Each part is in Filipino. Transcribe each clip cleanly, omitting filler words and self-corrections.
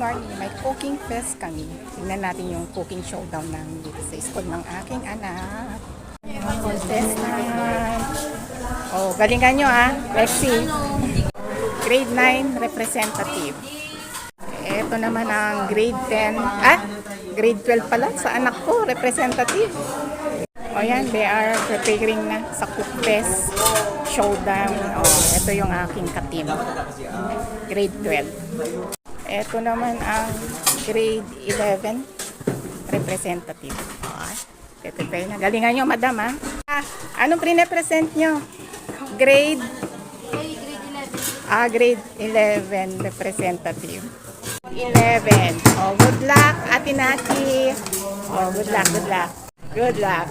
morning. May cooking fest kami. Tingnan natin yung cooking showdown namin dito sa school ng aking anak. Contestant. Oh, galingan nyo Lexi. Grade 9 representative. Ito naman ang grade 10. Grade 12 pala sa anak ko, representative. O yan, they are preparing na sa cook fest showdown. Ito yung aking ka-team. Grade 12. Ito naman ang grade 11 representative. Ito na. Galingan nyo, madam anong pre-represent nyo? Grade? Grade 11 representative. 11. Good luck, Ate Naki. Good luck, good luck. Good luck.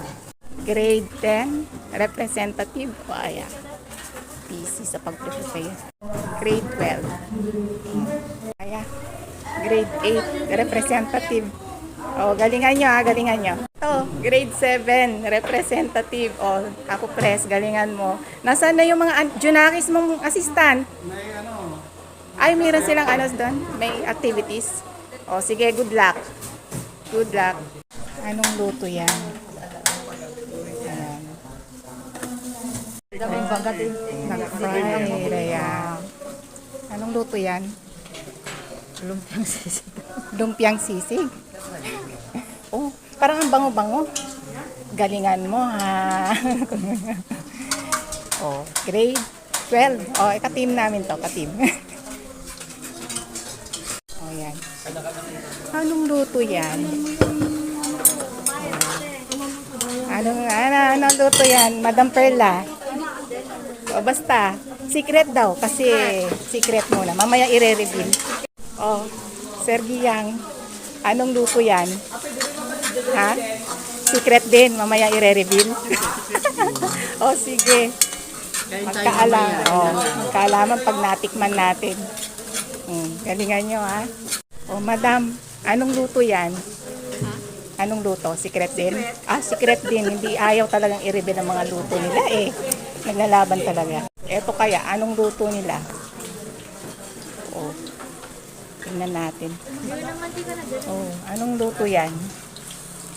Grade 10 representative. Ayan. Busy sa pag-prepare. Grade 12. Ayan. Grade 8 representative. Galingan nyo galingan nyo. Grade 7 representative. Ako press, galingan mo. Nasaan na yung mga junakis mong assistant? Mayroon silang doon. May activities. Sige, good luck. Good luck. Anong luto yan? Ayan. Daming bagat Nag-fry. Ayan. Anong luto yan? Lumpiang sisig. Lumpiang sisig. Parang ang bango-bango. Galingan mo, grade 12. Ka-team namin to, ka-team. Yan. Anong luto yan? Anong luto yan? Madam Perla? Basta, secret daw. Kasi secret muna. Mamaya i-reveal. Sir Giyang, anong luto yan? Secret din. Mamaya i-reveal. Sige. Magkaalaman pag natikman natin. Galingan nyo madam, anong luto yan? Anong luto? Secret din? Secret din. Hindi ayaw talagang i-reveal ang mga luto nila Naglalaban talaga. Eto kaya, anong luto nila? Tingnan natin. Anong luto yan?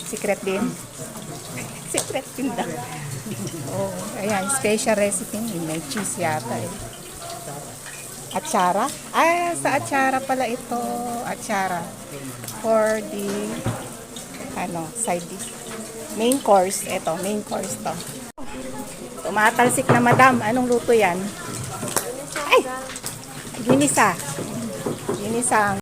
Secret din? Secret din daw. Ayan, special recipe. May cheese yata Atsara? Sa atsara pala ito. Atsara. For the side dish. Main course. Ito, main course to. Tumatalsik na madam. Anong luto yan? Ginisa. Ginisa.